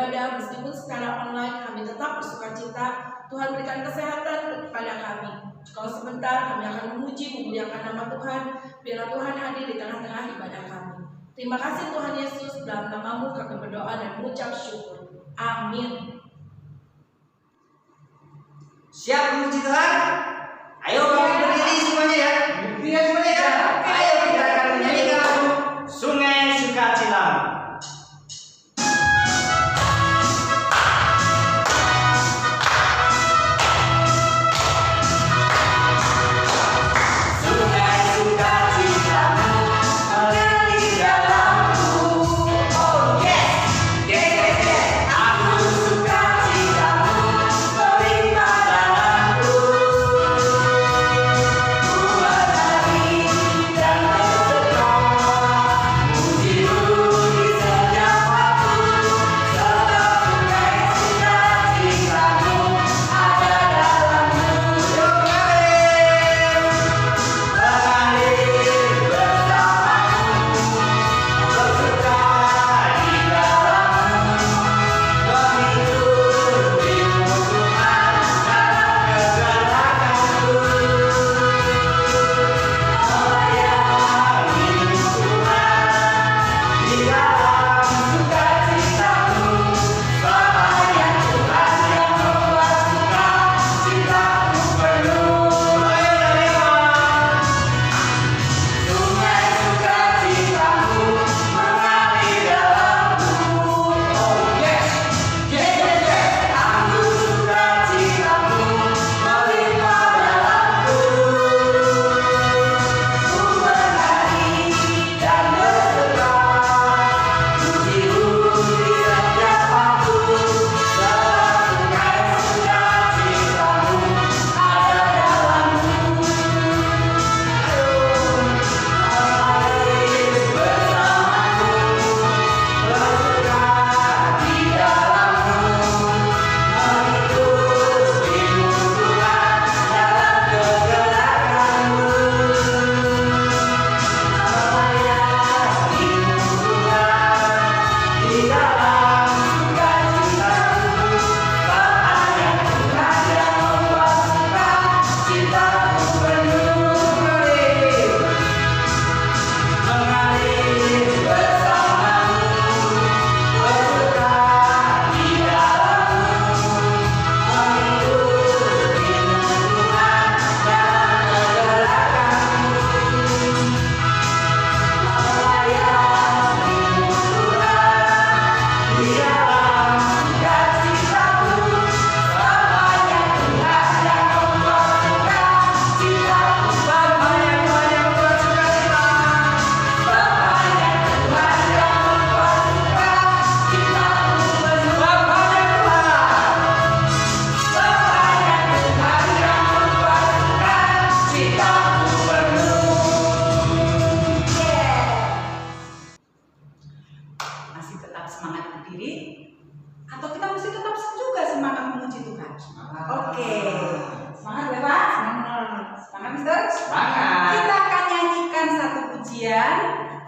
beribadah meskipun secara online, kami tetap bersukacita. Tuhan berikan kesehatan kepada kami. Kalau sebentar kami akan memuji memuliakan nama Tuhan. Biarlah Tuhan hadir di tengah-tengah ibadah kami. Terima kasih Tuhan Yesus, dalam nama-Mu kami berdoa dan mengucap syukur. Amin. Siap memuji Tuhan? Ayo kami berdiri semuanya ya. Berdiri semuanya ya. Ayo kita akan menyanyikan lagu Sungai Sukacita.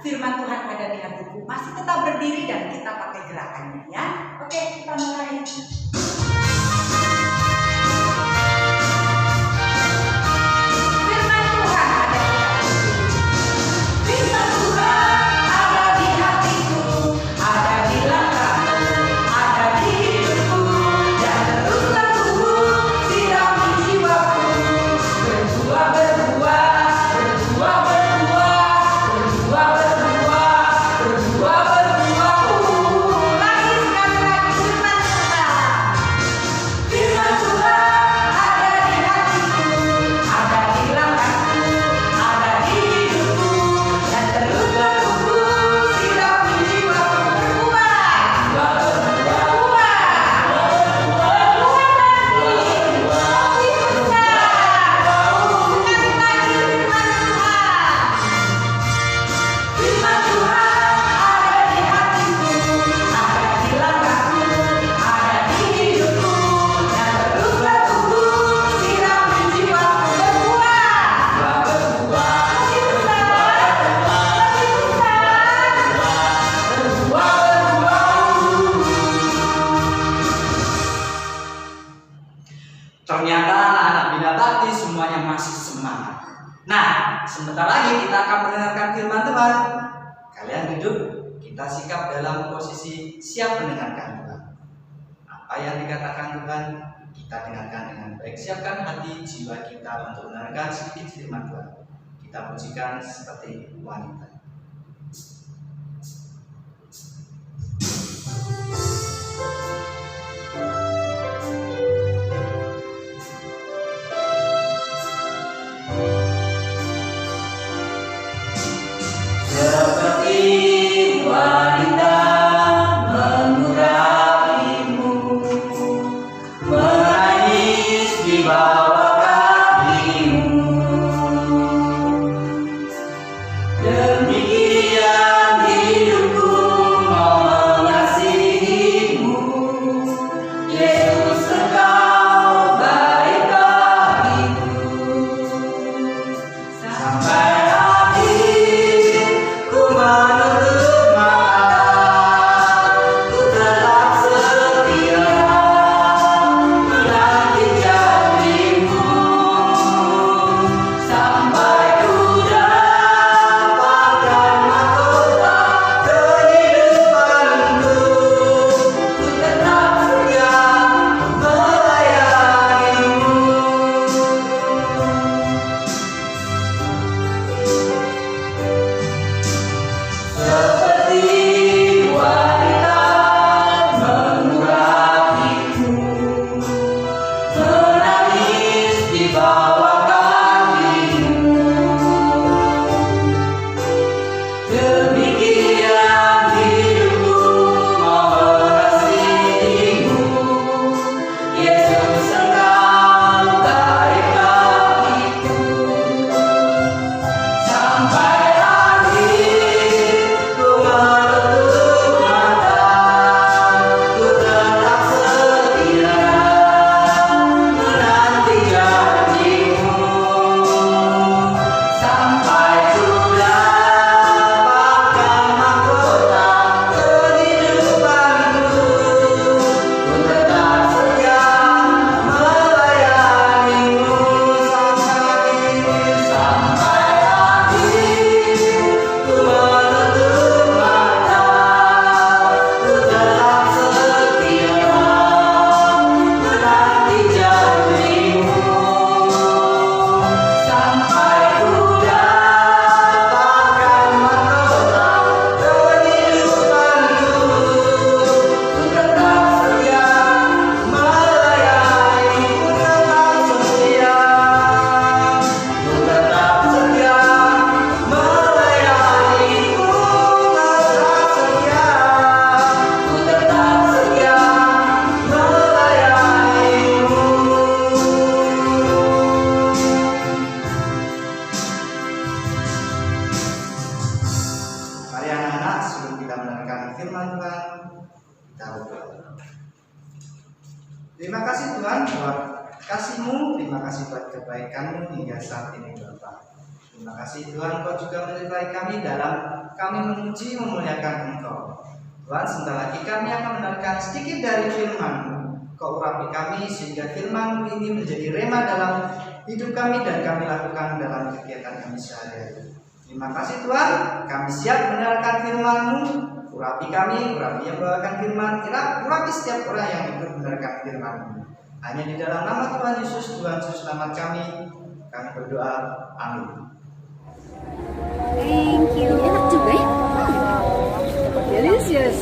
Firman Tuhan ada di hatiku. Masih tetap berdiri dan kita pakai gerakannya ya. Oke, kita mulai. Berdua, Nah, sebentar lagi kita akan mendengarkan firman Tuhan. Kalian duduk, kita sikap dalam posisi siap mendengarkan Tuhan. Apa yang dikatakan Tuhan, kita dengarkan dengan baik. Siapkan hati jiwa kita untuk mendengarkan sedikit firman Tuhan. Kita pujikan seperti wanita. Seperti wanita mengurapimu, menangis di bawah kakimu. Demikian hidupku mau mengasihimu, Yesus engkau baik bagiku. Sampai akhir ku menutup mata, ku tetap setia menanti janjimu. Sampai ku dapatkan mahkota kehidupanku, ku tetap setia melayanimu. Seperti wanita mengurapimu, menangis di bawah kakimu. Demikian hidupku mau mengasihimu, Yesus engkau baik bagiku. Sampai akhir ku menutup mata, ku tetap setia menanti janjimu. Sampai ku dapatkan mahkota kehidupanku, ku tetap setia melayanimu. Sampai akhir ku menutup mata, ku tetap setia menanti janjimu. Sampai ku dapatkan mahkota kehidupanku, ku tetap setia melayanimu. Ku tetap setia melayanimu. Ku tetap setia melayanimu. Mari anak-anak, sebelum kita mendengarkan firman Tuhan, kita berdoa. Terima kasih Tuhan buat kasih-Mu, terima kasih buat kebaikan-Mu hingga saat ini Bapa. Terima kasih Tuhan, Kau juga menyertai kami dalam kami memuji memuliakan Engkau. Tuhan, sebentar lagi kami akan mendengarkan sedikit dari firman-Mu. Kau urapi kami sehingga firman-Mu ini menjadi rema dalam hidup kami dan kami lakukan dalam kegiatan kami sehari-hari. Terima kasih Tuhan, kami siap mendengarkan firman-Mu. Urapi kami, urapi yang membawakan firman, urapi setiap orang yang ikut mendengarkan firman-Mu. Hanya di dalam nama Tuhan Yesus, Tuhan Yesus selamat kami berdoa. Amin. Thank you. Enak juga ya? Delicious.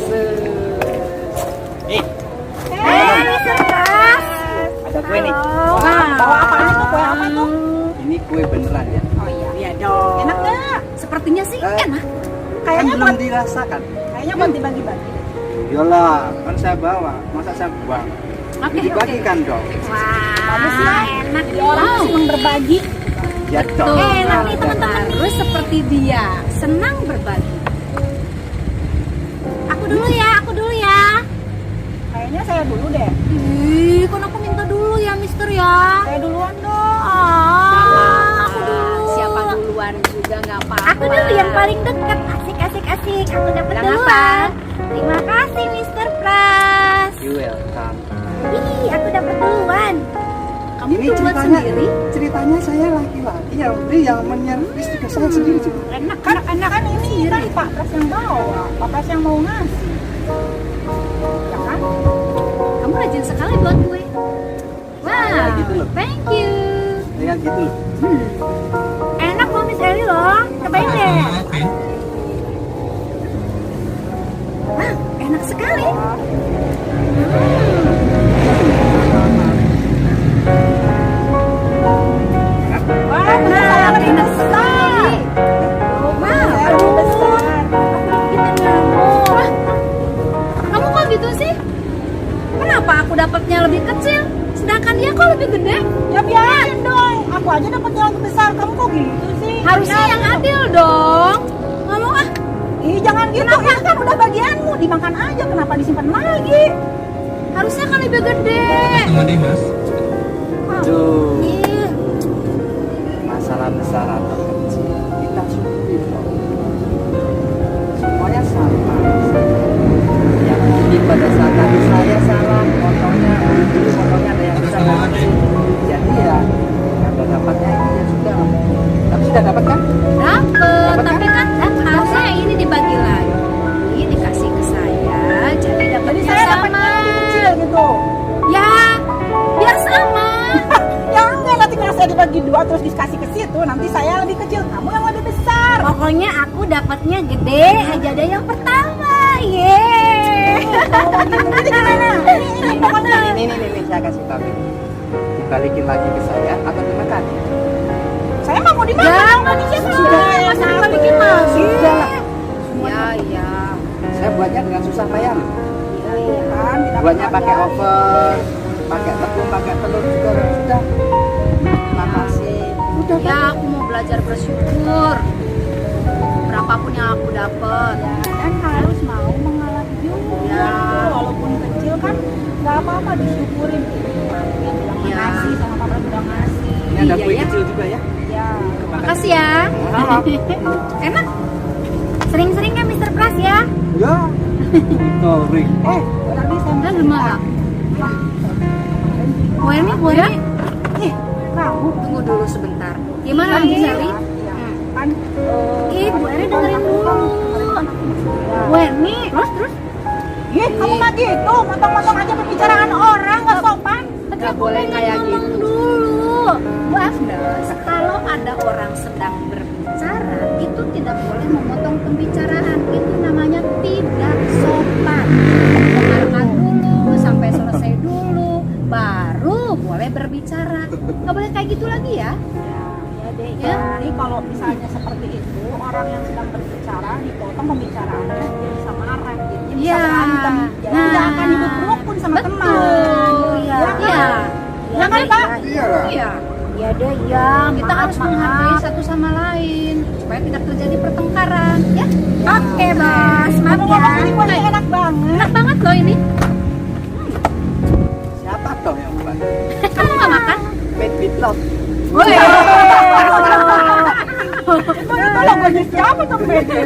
Hey, Hey, Mr. Pras. ada kue nih. Bawa apaan itu? Kue apa tuh? Ini kue beneran ya? Oh iya. Iya dong. Enak nggak? Sepertinya sih enak. Kayaknya belum dirasakan. Kayaknya buat dibagi-bagi. Yolah, kan saya bawa, masa saya buang? Oke, Dibagikan dong. Wah, enak. Jadi orang senang berbagi. Ya Tuh, dong. enak nih teman-teman. Terus seperti dia, senang berbagi. Aku dulu ya. Kayaknya saya dulu deh. Ih, kan aku minta dulu ya, Mister ya. Saya duluan dong. Aku dulu. Siapa duluan juga nggak apa-apa. Aku dulu yang paling dekat. Asik. Aku dapat duluan. Terima kasih, Mister Pras. You welcome. Ih, aku dapat duluan. Kamu itu buat sendiri? Ceritanya saya laki-laki yang menyervis juga saya sendiri juga. Enak, Kan ini kan Pak Pras yang bawa, Pak Pras yang mau ngasih. Ya kan? Kamu rajin sekali buat kue. Wow, gitu loh. thank you. Ya gitu loh. Enak loh Miss Eli loh. Cobain deh. Wah, enak sekali. Wah, Nah, saya lebih enak besar. sekali. Wow, Saya lebih besar. kita ngamuk. Kamu kok gitu sih? Kenapa aku dapatnya lebih kecil, sedangkan dia kok lebih gede? Ya biarin dong. Aku aja dapat yang lebih besar. Kamu kok gitu sih? Harusnya yang adil dong. Ngomong ah, Ih, jangan gitu. Ini kan udah bagianmu. Dimakan aja. Kenapa disimpan lagi? harusnya kan lebih gede. Aduh, Ih, masalah besar atau kecil kita syukuri dong. Semuanya sama. Yang mungkin pada saat tadi saya salah, potongnya ada yang bisa ngasih. Jadi ya, kalau dapatnya ini ya sudah. Tapi sudah dapat kan? dapet, tapi kan harusnya yang ini dibagi lagi, dikasih ke saya, jadi Jadi dapatnya saya sama. dapatnya lebih kecil gitu. Ya, biar sama. Ya enggak, nanti kalau saya dibagi dua terus dikasih ke situ, nanti saya lebih kecil, kamu yang lebih besar. Pokoknya aku dapatnya gede aja deh yang pertama. Yeay. Jadi gimana? Ini pokoknya. Ini saya kasih tahu. Dibalikin lagi ke saya atau dimakan? Saya mau dimakan. Jangan masa dibalikin masih. Sudah lah. Ya. Saya buatnya dengan susah payah. Iya kan, tidak Buatnya pakai apa-apa. oven, pakai tepung, pakai telur juga sudah. Terima kasih. Udah. Ya, aku mau belajar bersyukur. Berapapun yang aku dapat. Ya, dan harus mau mengalah juga. Ya. Walaupun kecil kan nggak apa-apa, disyukurin. Bilang Ya. makasih sama Papa udah ngasih. Ini ada Iya, kue ya. kecil juga ya. Ya. Makasih ya. Enak. Sering-sering ya Mr. Pras ya. Ya. Sorry. Tadi saya Udah gimana? Bu Eni, kamu tunggu dulu sebentar. Gimana Miss Eli? kan Ih, Bu Eni dengerin dulu. Bu Eni, terus? Ih, kamu mah gitu, motong-motong aja pembicaraan orang, nggak sopan. Nggak boleh kayak gitu dulu. Bu Agnes, kalau ada orang sedang berbicara, itu tidak boleh memotong pembicaraan. Itu namanya tidak sopan. Dengarkan dulu, sampai selesai dulu, baru boleh berbicara. Nggak boleh kayak gitu lagi ya. Ya deh, Ya. jadi kalau misalnya seperti itu, orang yang sedang berbicara dipotong pembicaraannya, dia bisa marah, jadinya bisa Ya. berantem, jadi Nah. tidak akan hidup rukun sama teman. Betul, ya. Ya kan? Iya. Ya kan, Pak? Iya. Ya deh, ya. Kita harus menghargai satu sama lain supaya tidak terjadi pertengkaran, ya. Oke, Bos. Maaf Kamu ya. ngomong ini kuahnya enak banget. Enak banget loh ini. Siapa dong yang buat? Kamu nggak makan? Made with love. Woi. Itu logonya siapa tuh, Bede?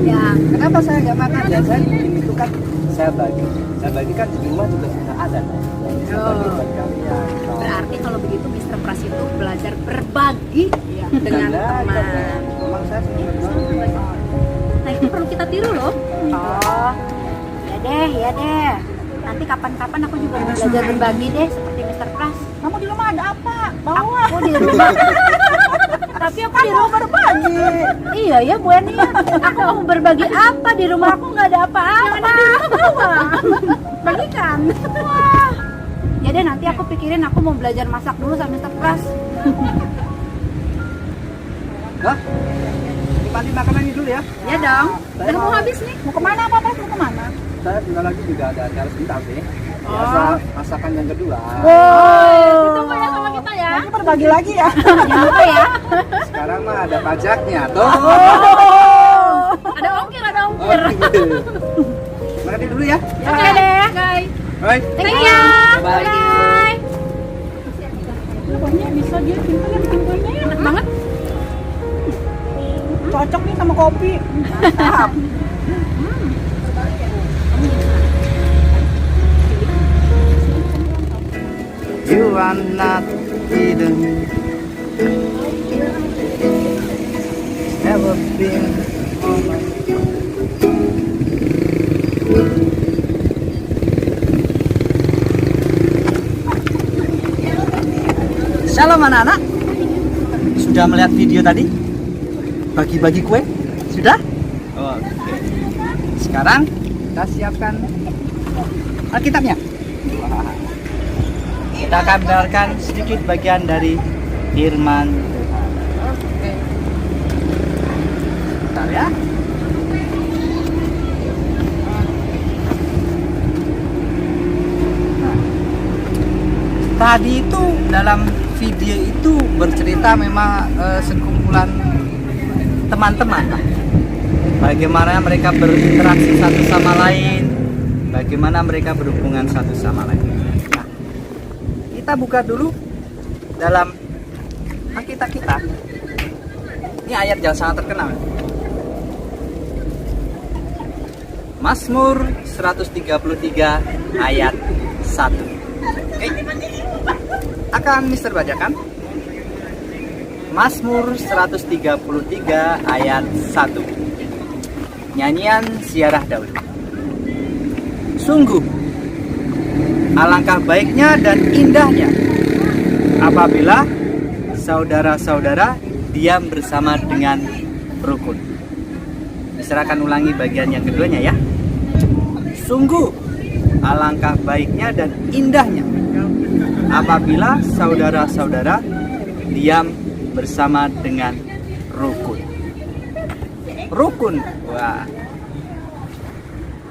Ya. Kenapa saya nggak makan? Dan saya bikin itu kan saya bagi kan di rumah juga sudah ada. Jadi saya bagi buat kalian. Berarti kalau begitu Mr. Pras itu belajar berbagi dengan teman. Memang saya senang banget. Nah itu perlu kita tiru loh. Oh, ya deh. Nanti kapan-kapan aku juga mau belajar berbagi deh seperti Mr. Pras. Kamu di rumah ada apa? Bawa. Aku di rumah. Tapi aku di rumah berbagi. Iya ya Bu Eni. Aku mau berbagi apa di rumah aku nggak ada apa-apa. Bawa. Bagikan. Wah. Ya deh nanti aku pikirin aku mau belajar masak dulu sama Mr. Pras. Hah? Nikmati makanan ini dulu ya. Ya dong. Udah mau habis nih. Mau kemana Pak Pras? Mau kemana? Saya sebentar lagi juga ada acara sebentar sih. Biasa masakan yang kedua. Ditunggu ya sama kita ya. Nanti berbagi lagi ya. Jangan lupa ya. Sekarang mah ada pajaknya tuh. Ada ongkir. Makan dulu ya. Oke deh. Bye. Bye. Thank you. Bye. Bye. Pokoknya bisa dia pintar ya bikin kuenya. Enak banget. Cocok nih sama kopi. Mantap. You are not hidden. Never been. Shalom anak-anak. Sudah melihat video tadi? Bagi-bagi kue? Sudah? Oke. Sekarang kita siapkan Alkitabnya. Wah. Kita akan mendengarkan sedikit bagian dari firman Tuhan. Oke. Bentar ya. Nah, tadi itu dalam video itu bercerita memang sekumpulan teman-teman lah. Bagaimana mereka berinteraksi satu sama lain, bagaimana mereka berhubungan satu sama lain. Nah, kita buka dulu dalam Alkitab kita. Ini ayat yang sangat terkenal. Mazmur 133 ayat 1. Oke. Akan Mister bacakan. Mazmur 133 ayat 1. Nyanyian Ziarah Daud. Sungguh alangkah baiknya dan indahnya apabila saudara-saudara diam bersama dengan rukun. Mister akan ulangi bagian yang keduanya ya. Sungguh alangkah baiknya dan indahnya apabila saudara-saudara diam bersama dengan rukun. Rukun, wah,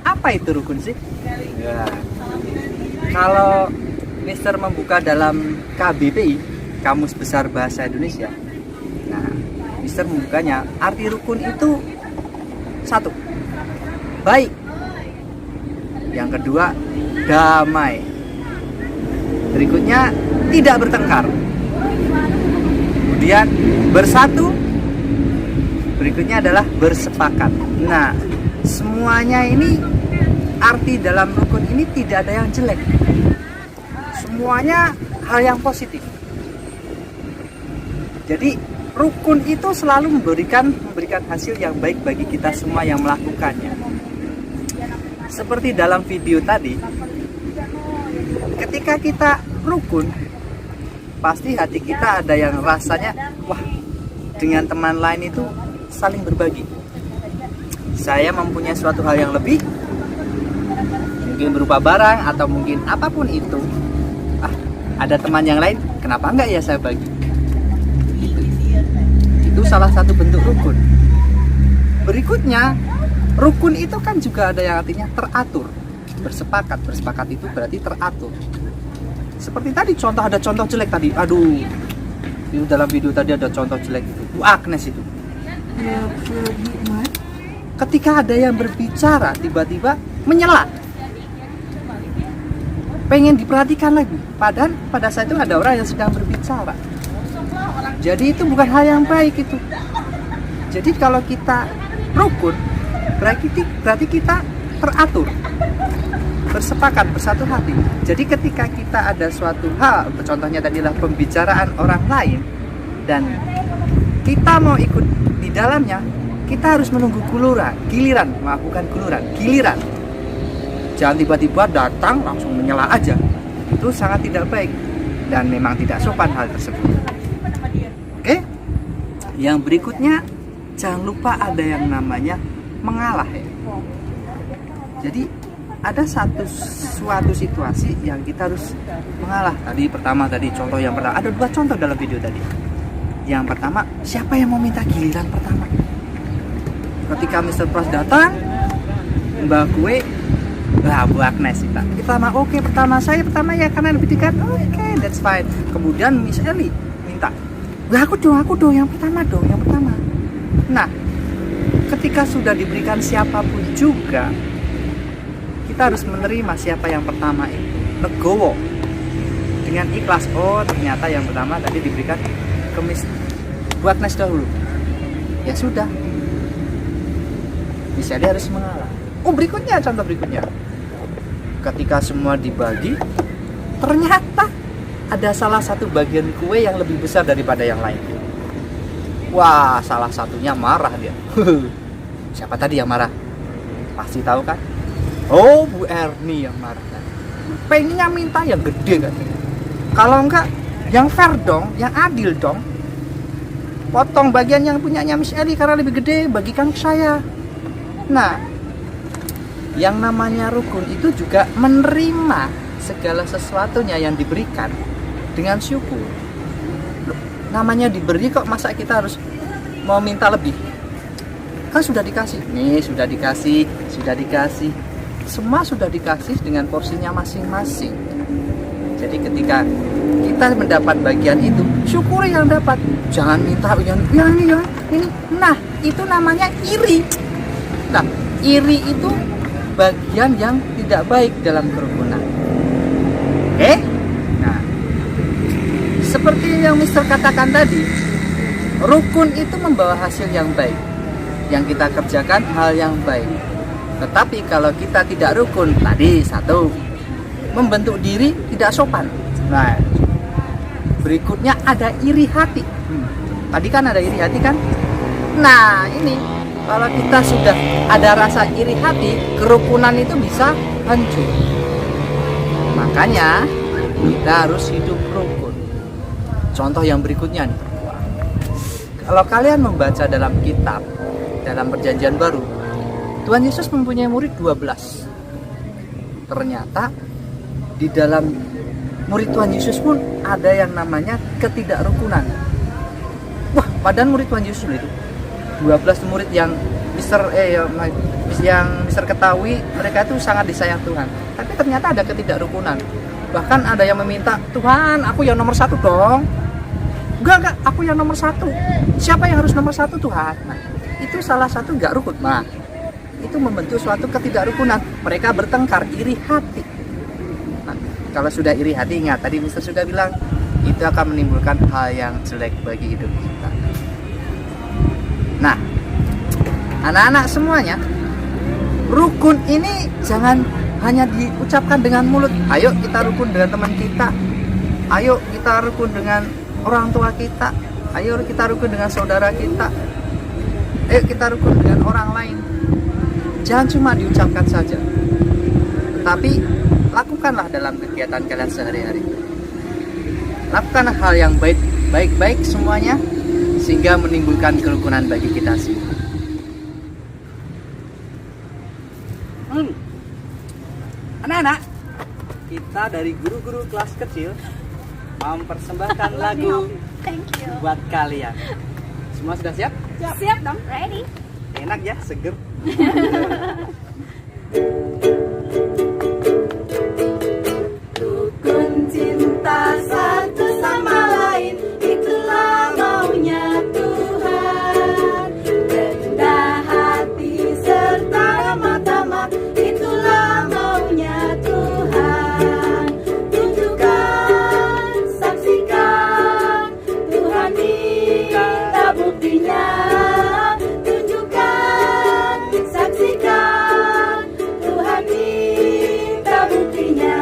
apa itu rukun sih? Ya. Kalau Mister membuka dalam KBBI, Kamus Besar Bahasa Indonesia, nah, Mister membukanya, arti rukun itu satu, baik. Yang kedua, damai. Berikutnya, tidak bertengkar. Kemudian bersatu. Berikutnya adalah bersepakat. Nah, semuanya ini arti dalam rukun ini tidak ada yang jelek. Semuanya hal yang positif. Jadi rukun itu selalu memberikan hasil yang baik bagi kita semua yang melakukannya. Seperti dalam video tadi, ketika kita rukun, pasti hati kita ada yang rasanya, wah, dengan teman lain itu saling berbagi. Saya mempunyai suatu hal yang lebih, mungkin berupa barang atau mungkin apapun itu. Ada teman yang lain, kenapa enggak ya saya bagi? Itu salah satu bentuk rukun. Berikutnya, rukun itu kan juga ada yang artinya teratur. Bersepakat itu berarti teratur. Seperti tadi contoh, ada contoh jelek tadi. Aduh, itu dalam video tadi ada contoh jelek itu. Bu Agnes itu. Ketika ada yang berbicara tiba-tiba menyela, pengen diperhatikan lagi, padahal pada saat itu ada orang yang sedang berbicara. Jadi itu bukan hal yang baik itu. Jadi kalau kita rukun, berarti kita teratur, bersepakat, bersatu hati. Jadi ketika kita ada suatu hal, contohnya tadi adalah pembicaraan orang lain, dan kita mau ikut di dalamnya, kita harus menunggu giliran. Jangan tiba-tiba datang langsung menyela aja. Itu sangat tidak baik dan memang tidak sopan hal tersebut. Oke? Yang berikutnya, jangan lupa ada yang namanya mengalah ya. Jadi ada suatu situasi yang kita harus mengalah. Tadi contoh yang pertama, ada 2 contoh dalam video tadi. Yang pertama, siapa yang mau minta giliran pertama? Ketika Mr. Pras datang, Mbak Kue, Bu Agnes pertama, oke, pertama ya karena lebih dekat, oke, that's fine. Kemudian Miss Eli minta, aku dong yang pertama. Nah, ketika sudah diberikan siapapun juga, kita harus menerima siapa yang pertama itu, legowo dengan ikhlas. Oh, ternyata yang pertama tadi diberikan ke Miss Bu Agnes dahulu. Ya sudah, Miss Eli harus mengalah. Contoh berikutnya, ketika semua dibagi, ternyata ada salah satu bagian kue yang lebih besar daripada yang lain. Wah, salah satunya marah dia. Siapa tadi yang marah? Pasti tahu kan? Oh, Bu Erni yang marah kan? Pengennya minta yang gede kan? Kalau enggak, yang fair dong, yang adil dong. Potong bagian yang punyanya Miss Eli karena lebih gede, bagikan ke saya. Nah, yang namanya rukun itu juga menerima segala sesuatunya yang diberikan dengan syukur. Loh, namanya diberi kok, masa kita harus mau minta lebih? Kan sudah dikasih. Nih, sudah dikasih. Semua sudah dikasih dengan porsinya masing-masing. Jadi ketika kita mendapat bagian itu, syukuri yang dapat. Jangan minta yang ini. Nah, itu namanya iri. Nah, iri itu bagian yang tidak baik dalam kerukunan. Nah, seperti yang Mister katakan tadi, rukun itu membawa hasil yang baik. Yang kita kerjakan hal yang baik. Tetapi kalau kita tidak rukun, tadi satu, membentuk diri tidak sopan. Nah, berikutnya ada iri hati. Tadi kan ada iri hati kan? Nah, ini kalau kita sudah ada rasa iri hati, kerukunan itu bisa hancur. Makanya kita harus hidup rukun. Contoh yang berikutnya nih. Kalau kalian membaca dalam kitab, dalam perjanjian baru, Tuhan Yesus mempunyai murid 12. Ternyata di dalam murid Tuhan Yesus pun ada yang namanya ketidakrukunan. Wah, padahal murid Tuhan Yesus itu 12 murid yang Mister ketahui mereka itu sangat disayang Tuhan. Tapi ternyata ada ketidakrukunan. Bahkan ada yang meminta, Tuhan, aku yang nomor 1 dong. Enggak, aku yang nomor 1. Siapa yang harus nomor 1, Tuhan? Nah, itu salah satu enggak rukun. Nah, itu membentuk suatu ketidakrukunan. Mereka bertengkar, iri hati. Nah, kalau sudah iri hati, ingat tadi Mister sudah bilang, itu akan menimbulkan hal yang jelek bagi hidup kita. Nah, anak-anak semuanya, rukun ini jangan hanya diucapkan dengan mulut. Ayo kita rukun dengan teman kita. Ayo kita rukun dengan orang tua kita. Ayo kita rukun dengan saudara kita. Ayo kita rukun dengan orang lain. Jangan cuma diucapkan saja, tetapi lakukanlah dalam kegiatan kalian sehari-hari. Lakukanlah hal yang baik-baik semuanya, sehingga menimbulkan kerukunan bagi kita semua. Anak-anak, kita dari guru-guru kelas kecil mau mempersembahkan lagu buat kalian. Semua sudah siap? Siap dong, ready. Enak ya, seger. Rukun cinta satu sama lain, itulah maunya Tuhan. Rendah hati serta ramah tamah, itulah maunya Tuhan. Tunjukkan, saksikan, Tuhan minta buktinya. Tunjukkan, saksikan, Tuhan minta buktinya.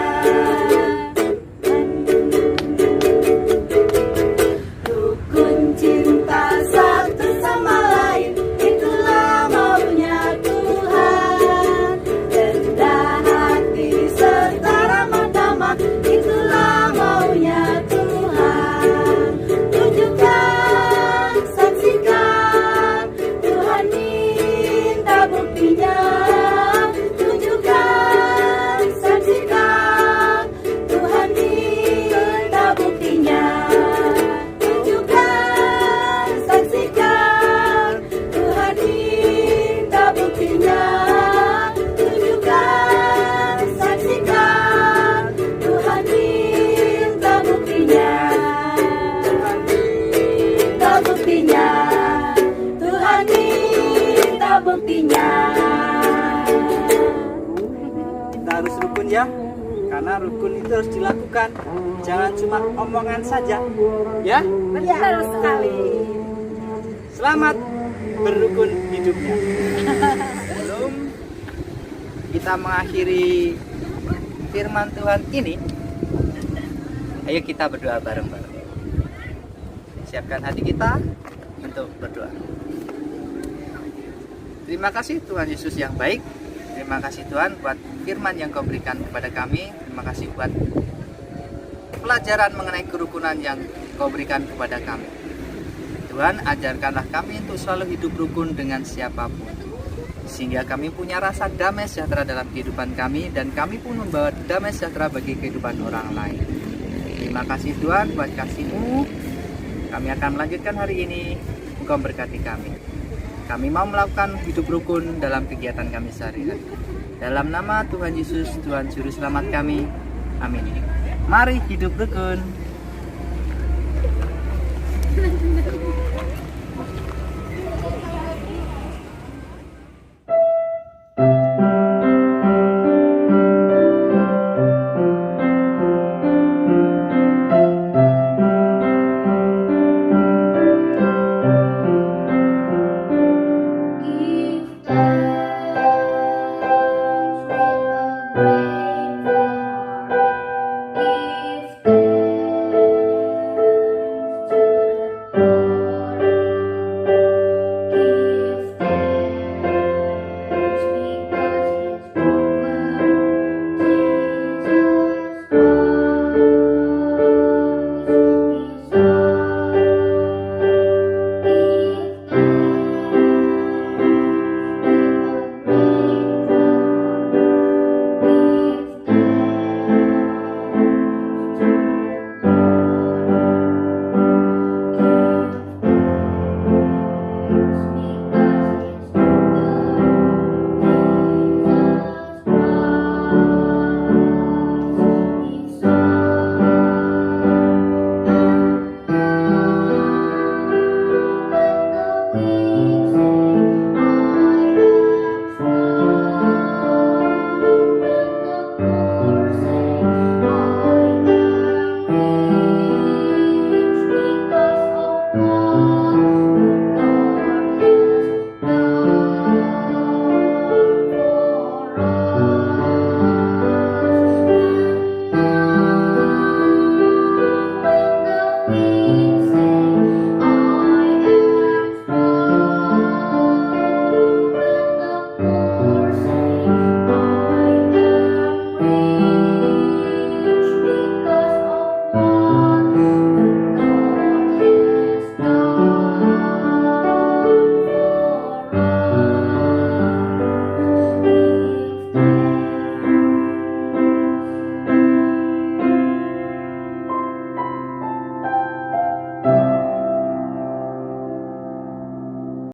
Rukun cinta satu sama lain, itulah maunya Tuhan. Rendah hati serta ramah tamah, itulah maunya Tuhan. Tunjukkan, saksikan, Tuhan minta buktinya. Tunjukkan, saksikan, Tuhan minta buktinya. Tunjukkan, saksikan, Tuhan minta buktinya. Tunjukkan, saksikan, Tuhan minta buktinya. Minta buktinya. Tuhan minta buktinya. Kita harus rukun ya, karena rukun itu harus dilakukan. Jangan cuma omongan saja, ya. Betul sekali. Selamat berrukun hidupnya. Sebelum kita mengakhiri firman Tuhan ini, Ayo kita berdoa bareng-bareng. Siapkan hati kita untuk berdoa. Terima kasih Tuhan Yesus yang baik. Terima kasih Tuhan buat firman yang Kau berikan kepada kami. Terima kasih buat pelajaran mengenai kerukunan yang Kau berikan kepada kami. Tuhan, ajarkanlah kami untuk selalu hidup rukun dengan siapapun, sehingga kami punya rasa damai sejahtera dalam kehidupan kami, dan kami pun membawa damai sejahtera bagi kehidupan orang lain. Terima kasih Tuhan buat kasih-Mu. Kami akan melanjutkan hari ini. Engkau berkati kami. Kami mau melakukan hidup rukun dalam kegiatan kami sehari-hari. Dalam nama Tuhan Yesus, Tuhan Juru Selamat kami. Amin. Mari hidup rukun.